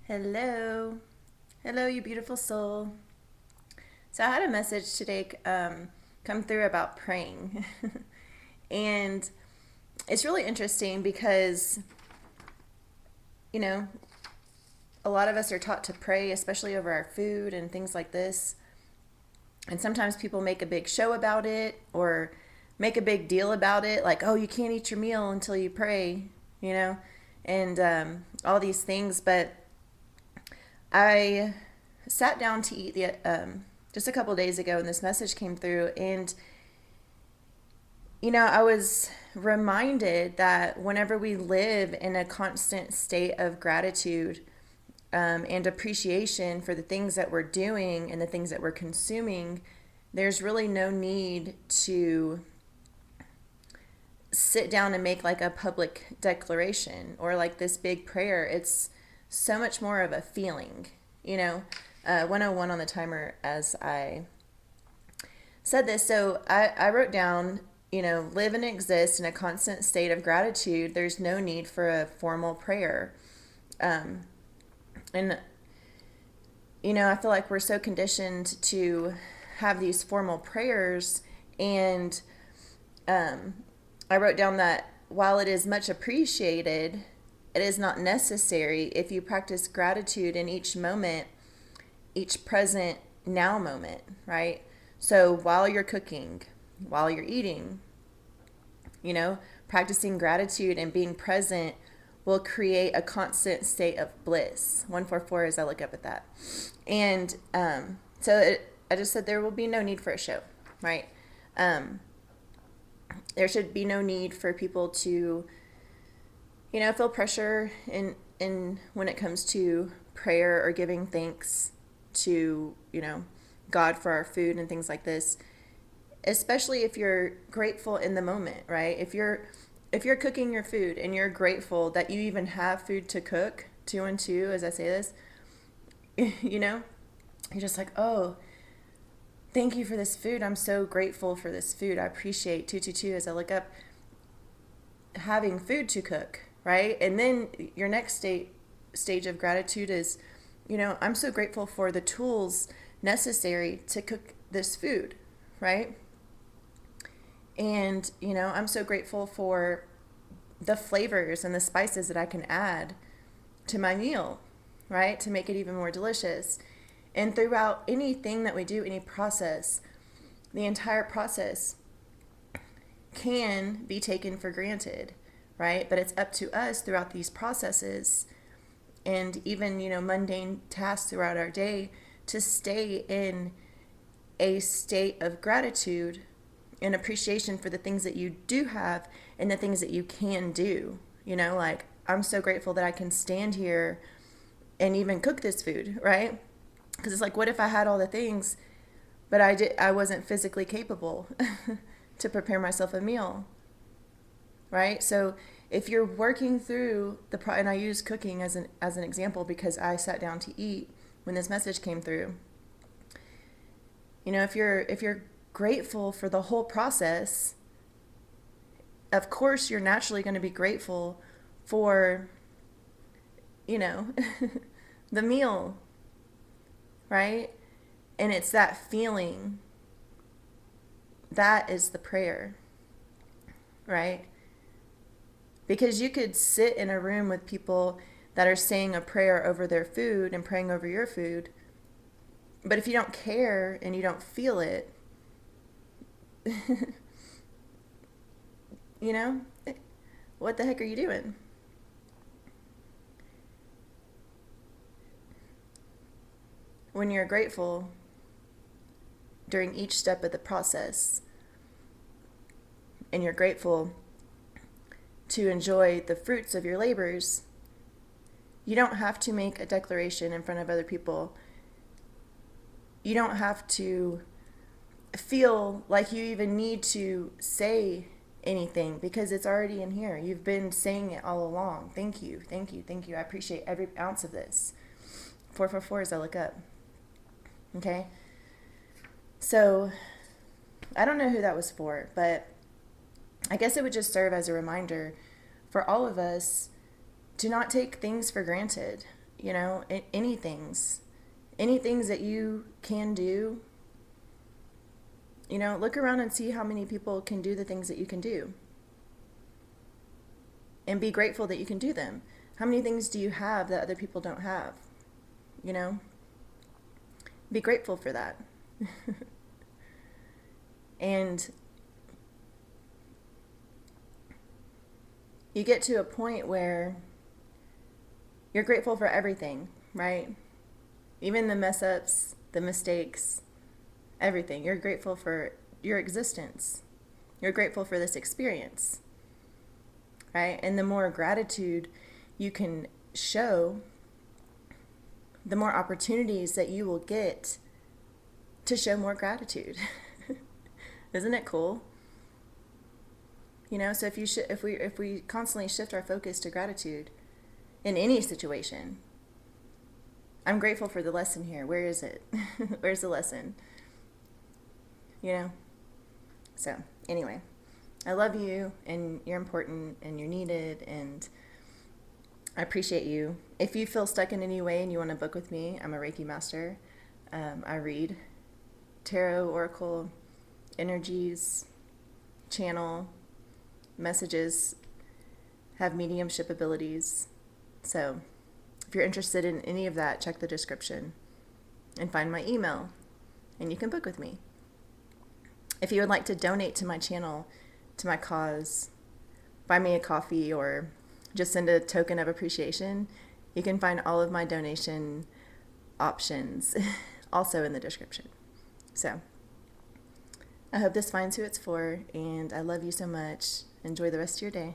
Hello. Hello, you beautiful soul. So, I had a message today come through about praying. And it's really interesting because, you know, a lot of us are taught to pray, especially over our food and things like this. And sometimes people make a big show about it or make a big deal about it, like, oh, you can't eat your meal until you pray, you know, and all these things. But I sat down to eat the just a couple of days ago, and this message came through, and I was reminded that whenever we live in a constant state of gratitude and appreciation for the things that we're doing and the things that we're consuming, there's really no need to sit down and make like a public declaration or like this big prayer. It's so much more of a feeling, 101 on the timer as I said this. So I wrote down, live and exist in a constant state of gratitude. There's no need for a formal prayer. And, I feel like we're so conditioned to have these formal prayers. And I wrote down that while it is much appreciated, it is not necessary if you practice gratitude in each moment, each present now moment, right? So while you're cooking, while you're eating, practicing gratitude and being present will create a constant state of bliss. 144 as I look up at that. And I just said there will be no need for a show, right? There should be no need for people to, feel pressure in when it comes to prayer or giving thanks to, God for our food and things like this, especially if you're grateful in the moment, right? If you're cooking your food and you're grateful that you even have food to cook, two and two, as I say this, you're just like, oh, thank you for this food. I'm so grateful for this food. I appreciate 222 as I look up having food to cook, right? And then your next stage of gratitude is, I'm so grateful for the tools necessary to cook this food, right? And, I'm so grateful for the flavors and the spices that I can add to my meal, right? To make it even more delicious. And throughout anything that we do, any process, the entire process can be taken for granted, right? But it's up to us throughout these processes and even, mundane tasks throughout our day to stay in a state of gratitude and appreciation for the things that you do have and the things that you can do. Like, I'm so grateful that I can stand here and even cook this food, right? Because it's like, what if I had all the things, but I wasn't physically capable to prepare myself a meal, right? So if you're working through and I use cooking as an example because I sat down to eat when this message came through. If you're grateful for the whole process, of course you're naturally going to be grateful for, the meal, right? And it's that feeling that is the prayer, right? Because you could sit in a room with people that are saying a prayer over their food and praying over your food, but if you don't care and you don't feel it, what the heck are you doing? When you're grateful during each step of the process and you're grateful to enjoy the fruits of your labors, you don't have to make a declaration in front of other people. You don't have to feel like you even need to say anything because it's already in here. You've been saying it all along. Thank you, thank you, thank you. I appreciate every ounce of this. 444 as I look up. Okay? So, I don't know who that was for, but I guess it would just serve as a reminder for all of us to not take things for granted. you know, any things that you can do. You know, look around and see how many people can do the things that you can do. And be grateful that you can do them. How many things do you have that other people don't have? You know? Be grateful for that. And you get to a point where you're grateful for everything, right? Even the mess ups, the mistakes, everything. You're grateful for your existence. You're grateful for this experience, right? And the more gratitude you can show, the more opportunities that you will get to show more gratitude. Isn't it cool? You know, so if we constantly shift our focus to gratitude in any situation. I'm grateful for the lesson here. Where is it? Where's the lesson? You know? So, anyway, I love you, and you're important, and you're needed, and I appreciate you. If you feel stuck in any way and you want to book with me, I'm a Reiki master. I read tarot, oracle, energies, channel, messages, have mediumship abilities. So if you're interested in any of that, check the description and find my email, and you can book with me. If you would like to donate to my channel, to my cause, buy me a coffee, or just send a token of appreciation, you can find all of my donation options also in the description. So I hope this finds who it's for, and I love you so much. Enjoy the rest of your day.